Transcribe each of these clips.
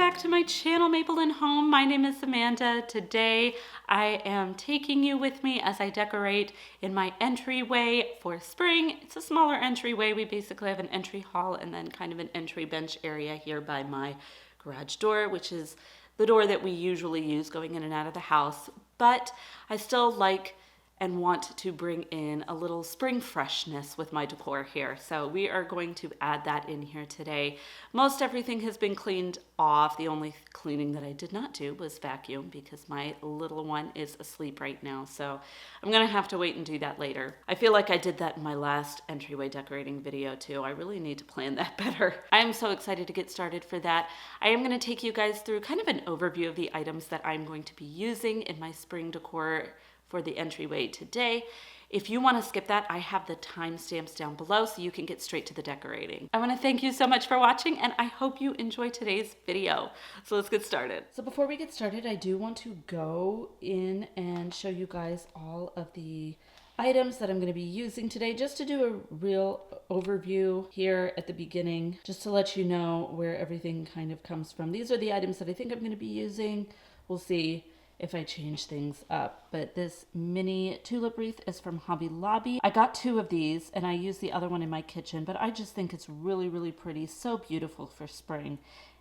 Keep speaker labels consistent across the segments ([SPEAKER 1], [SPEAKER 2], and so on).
[SPEAKER 1] back to my channel, Maple and Home. My name is Amanda. Today I am taking you with me as I decorate in my entryway for spring. It's a smaller entryway. We basically have an entry hall and then kind of an entry bench area here by my garage door, which is the door that we usually use going in and out of the house. But I still like and want to bring in a little spring freshness with my decor here. So we are going to add that in here today. Most everything has been cleaned off. The only cleaning that I did not do was vacuum because my little one is asleep right now. So I'm gonna have to wait and do that later. I feel like I did that in my last entryway decorating video too. I really need to plan that better. I am so excited to get started for that. I am gonna take you guys through kind of an overview of the items that I'm going to be using in my spring decor for the entryway today. If you want to skip that, I have the timestamps down below so you can get straight to the decorating. I want to thank you so much for watching and I hope you enjoy today's video. So let's get started. So before we get started, I do want to go in and show you guys all of the items that I'm going to be using today, just to do a real overview here at the beginning, just to let you know where everything kind of comes from. These are the items that I think I'm going to be using. We'll see if I change things up. But this mini tulip wreath is from Hobby Lobby. I got 2 of these and I use the other one in my kitchen, but I just think it's really, really pretty. So beautiful for spring.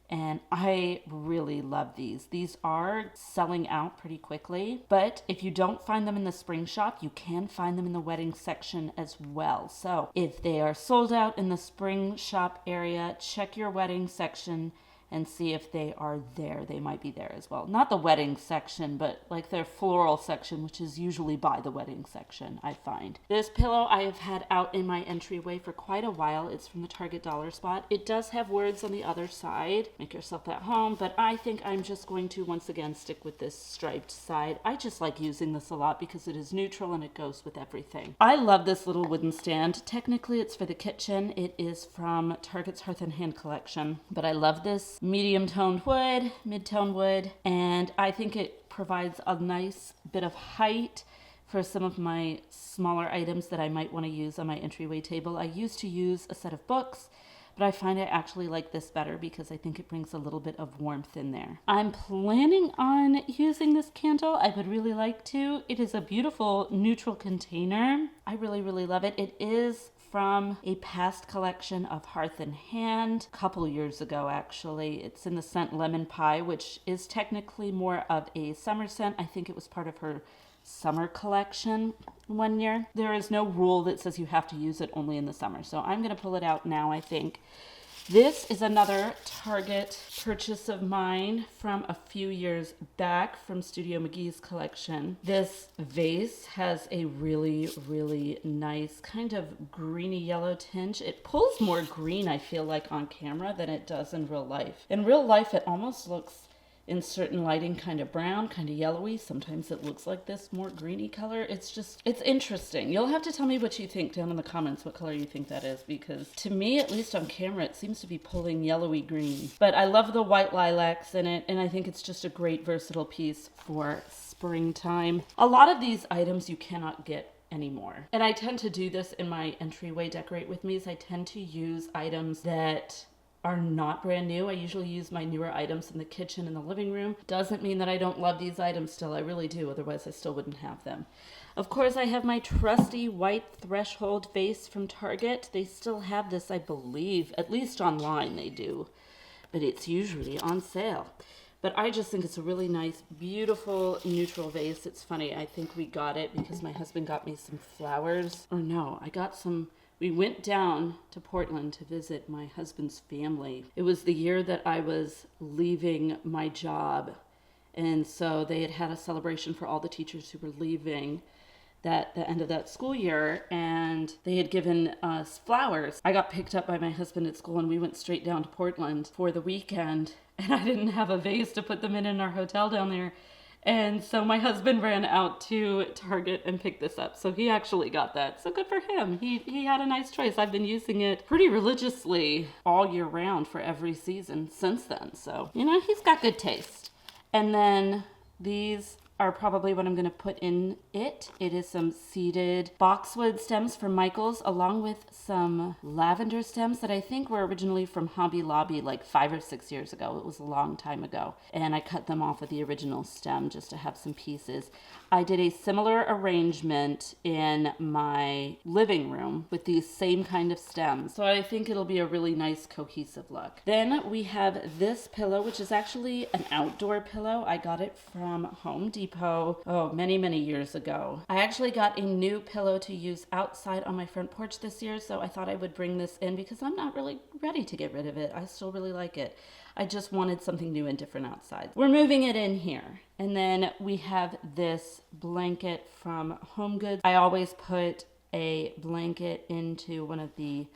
[SPEAKER 1] And I really love these. These are selling out pretty quickly, but if you don't find them in the spring shop, you can find them in the wedding section as well. So if they are sold out in the spring shop area, check your wedding section and see if they are there. They might be there as well. Not the wedding section, but like their floral section, which is usually by the wedding section, I find. This pillow I have had out in my entryway for quite a while. It's from the Target Dollar Spot. It does have words on the other side. Make yourself at home, but I think I'm just going to once again stick with this striped side. I just like using this a lot because it is neutral and it goes with everything. I love this little wooden stand. Technically it's for the kitchen. It is from Target's Hearth and Hand collection, but I love this medium toned wood, mid-tone wood, and I think it provides a nice bit of height for some of my smaller items that I might want to use on my entryway table. I used to use a set of books, but I find I actually like this better because I think it brings a little bit of warmth in there. I'm planning on using this candle. I would really like to. It is a beautiful neutral container. I really, really love it. It is from a past collection of Hearth and Hand, a couple years ago actually. It's in the scent Lemon Pie, which is technically more of a summer scent. I think it was part of her summer collection one year. There is no rule that says you have to use it only in the summer, so I'm going to pull it out now, I think. This is another Target purchase of mine from a few years back from Studio McGee's collection. This vase has a really, really nice kind of greeny yellow tinge. It pulls more green, I feel like, on camera than it does in real life. In real life, it almost looks, in certain lighting, kind of brown, kind of yellowy. Sometimes it looks like this more greeny color. It's interesting. You'll have to tell me what you think down in the comments, what color you think that is, because to me, at least on camera, it seems to be pulling yellowy green. But I love the white lilacs in it, and I think it's just a great versatile piece for springtime. A lot of these items you cannot get anymore. And I tend to do this in my entryway decorate with me's. I tend to use items that are not brand new. I usually use my newer items in the kitchen and the living room. Doesn't mean that I don't love these items still. I really do. Otherwise, I still wouldn't have them. Of course, I have my trusty white threshold vase from Target. They still have this, I believe. At least online they do. But it's usually on sale. But I just think it's a really nice, beautiful, neutral vase. It's funny. I think we got it because my husband got me some flowers. Or no, I got some. We went down to Portland to visit my husband's family. It was the year that I was leaving my job. And so they had had a celebration for all the teachers who were leaving at the end of that school year. And they had given us flowers. I got picked up by my husband at school and we went straight down to Portland for the weekend. And I didn't have a vase to put them in our hotel down there. And so my husband ran out to Target and picked this up. So he actually got that. So good for him. He had a nice choice. I've been using it pretty religiously all year round for every season since then. So, you know, he's got good taste. And then these are probably what I'm going to put in it. It is some seeded boxwood stems from Michael's, along with some lavender stems that I think were originally from Hobby Lobby like 5 or 6 years ago. It was a long time ago. And I cut them off with the original stem just to have some pieces. I did a similar arrangement in my living room with these same kind of stems. So I think it'll be a really nice cohesive look. Then we have this pillow, which is actually an outdoor pillow. I got it from Home Depot, many, many years ago. I actually got a new pillow to use outside on my front porch this year, so I thought I would bring this in because I'm not really ready to get rid of it. I still really like it. I just wanted something new and different outside. We're moving it in here. And then we have this blanket from Home Goods. I always put a blanket into one of the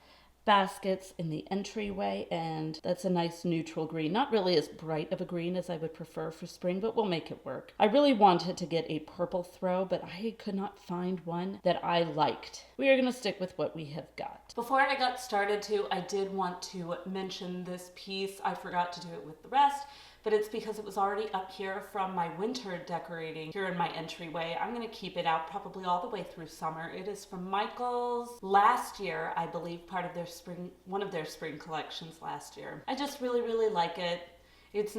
[SPEAKER 1] baskets in the entryway, and that's a nice neutral green. Not really as bright of a green as I would prefer for spring, but we'll make it work. I really wanted to get a purple throw, but I could not find one that I liked. We are going to stick with what we have got. Before I got started too, I did want to mention this piece. I forgot to do it with the rest, but it's because it was already up here from my winter decorating here in my entryway. I'm going to keep it out probably all the way through summer. It is from Michael's last year, I believe, part of their spring, one of their spring collections last year. I just really, really like it. It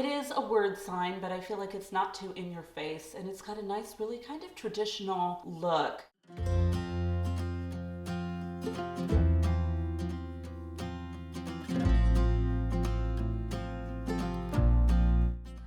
[SPEAKER 1] is a word sign, but I feel like it's not too in your face, and it's got a nice, really kind of traditional look.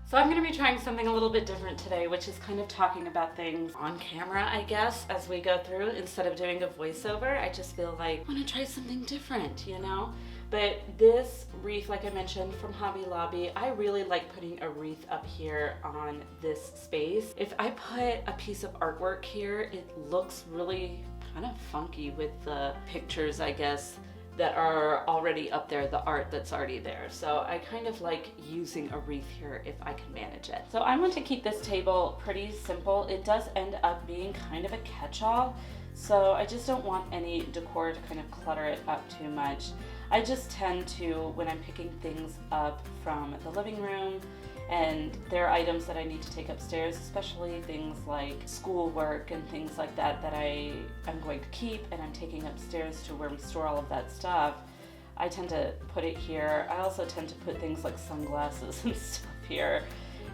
[SPEAKER 1] So I'm going to be trying something a little bit different today, which is kind of talking about things on camera, I guess, as we go through. Instead of doing a voiceover, I just feel like I want to try something different, you know? But this wreath, like I mentioned, from Hobby Lobby, I really like putting a wreath up here on this space. If I put a piece of artwork here, it looks really kind of funky with the pictures, I guess, that are already up there, the art that's already there. So I kind of like using a wreath here if I can manage it. So I want to keep this table pretty simple. It does end up being kind of a catch-all, so I just don't want any decor to kind of clutter it up too much. I just tend to, when I'm picking things up from the living room, and there are items that I need to take upstairs, especially things like schoolwork and things like that that I'm going to keep and I'm taking upstairs to where we store all of that stuff. I tend to put it here. I also tend to put things like sunglasses and stuff here.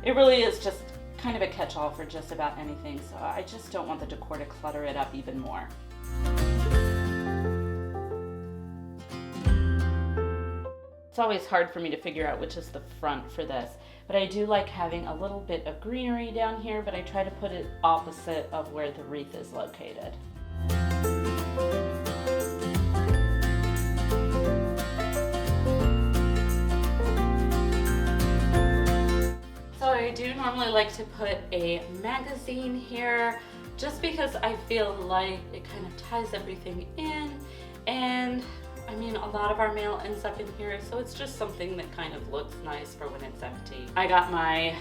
[SPEAKER 1] It really is just kind of a catch-all for just about anything, so I just don't want the decor to clutter it up even more. It's always hard for me to figure out which is the front for this, but I do like having a little bit of greenery down here, but I try to put it opposite of where the wreath is located. So I do normally like to put a magazine here, just because I feel like it kind of ties everything in, and I mean, a lot of our mail ends up in here, so it's just something that kind of looks nice for when it's empty. I got my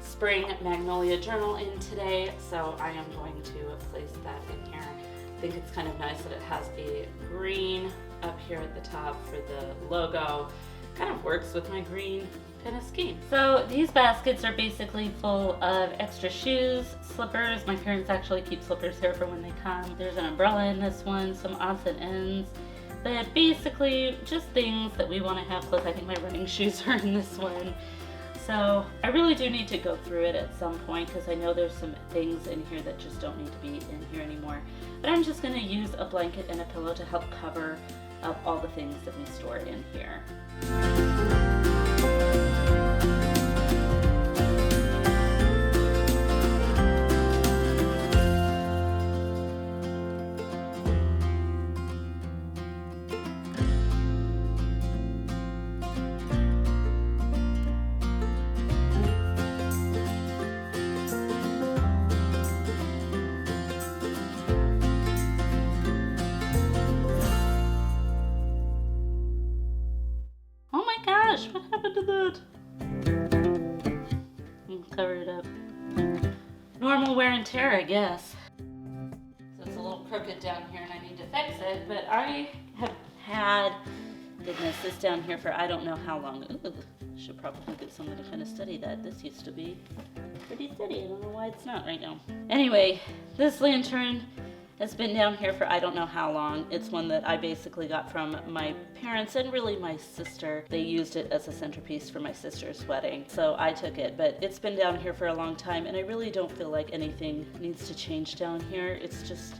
[SPEAKER 1] spring magnolia journal in today, so I am going to place that in here. I think it's kind of nice that it has a green up here at the top for the logo. Kind of works with my green kind of scheme. So these baskets are basically full of extra shoes, slippers. My parents actually keep slippers here for when they come. There's an umbrella in this one, some odds and ends. But basically just things that we want to have, plus I think my running shoes are in this one. So I really do need to go through it at some point because I know there's some things in here that just don't need to be in here anymore. But I'm just going to use a blanket and a pillow to help cover up all the things that we store in here. What happened to that? Cover it up. Normal wear and tear, I guess. So it's a little crooked down here and I need to fix it, but I have had, goodness, this down here for I don't know how long. Ooh, Should probably get someone to kind of study that. This used to be pretty steady. I don't know why it's not right now. Anyway, this lantern has been down here for I don't know how long. It's one that I basically got from my parents and really my sister. They used it as a centerpiece for my sister's wedding, so I took it. But it's been down here for a long time, and I really don't feel like anything needs to change down here. It's just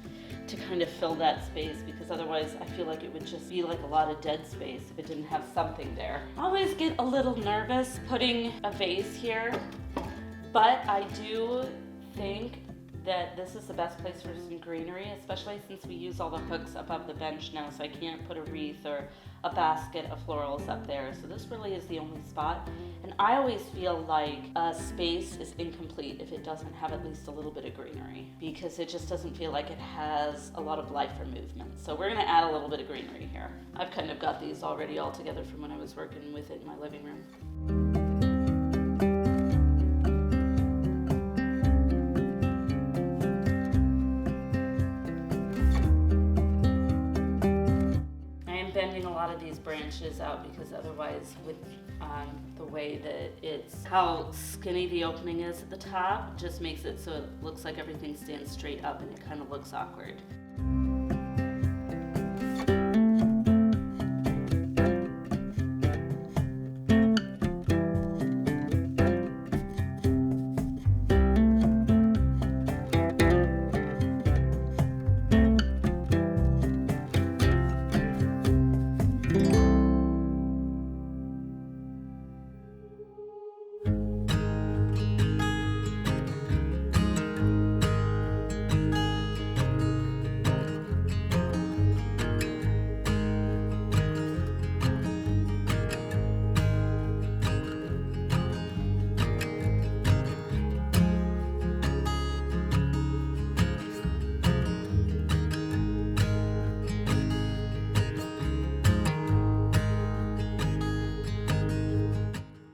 [SPEAKER 1] to kind of fill that space, because otherwise I feel like it would just be like a lot of dead space if it didn't have something there. I always get a little nervous putting a vase here, but I do think that this is the best place for some greenery, especially since we use all the hooks above the bench now, so I can't put a wreath or a basket of florals up there. So this really is the only spot. And I always feel like a space is incomplete if it doesn't have at least a little bit of greenery, because it just doesn't feel like it has a lot of life or movement. So we're gonna add a little bit of greenery here. I've kind of got these already all together from when I was working with it in my living room. Bending a lot of these branches out, because otherwise with the way that it's, how skinny the opening is at the top, just makes it so it looks like everything stands straight up and it kind of looks awkward.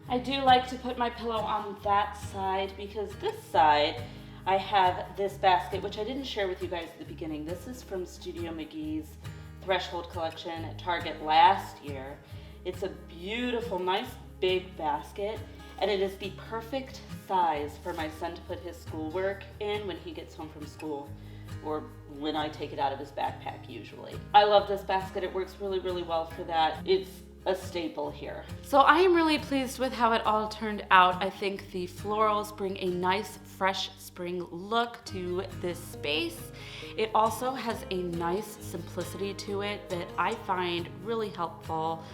[SPEAKER 1] I do like to put my pillow on that side, because this side I have this basket, which I didn't share with you guys at the beginning. This is from Studio McGee's Threshold collection at Target last year. It's a beautiful, nice big basket, and it is the perfect size for my son to put his schoolwork in when he gets home from school, or when I take it out of his backpack usually. I love this basket. It works really, really well for that. It's a staple here. So I am really pleased with how it all turned out. I think the florals bring a nice fresh spring look to this space. It also has a nice simplicity to it that I find really helpful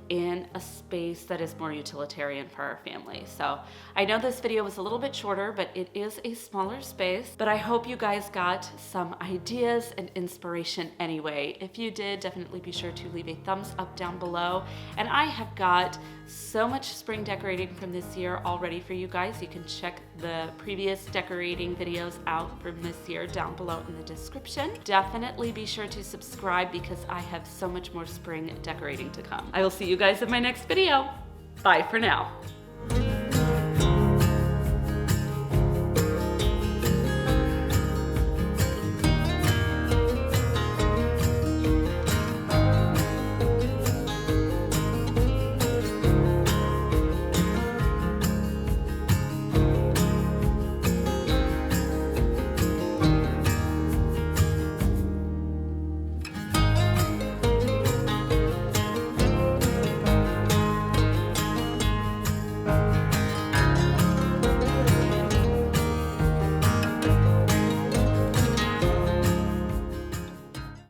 [SPEAKER 1] in a space that is more utilitarian for our family. So I know this video was a little bit shorter, but it is a smaller space, but I hope you guys got some ideas and inspiration anyway. If you did, definitely be sure to leave a thumbs up down below. And I have got so much spring decorating from this year already for you guys. You can check the previous decorating videos out from this year down below in the description. Definitely be sure to subscribe, because I have so much more spring decorating to come. I will see you guys in my next video. Bye for now.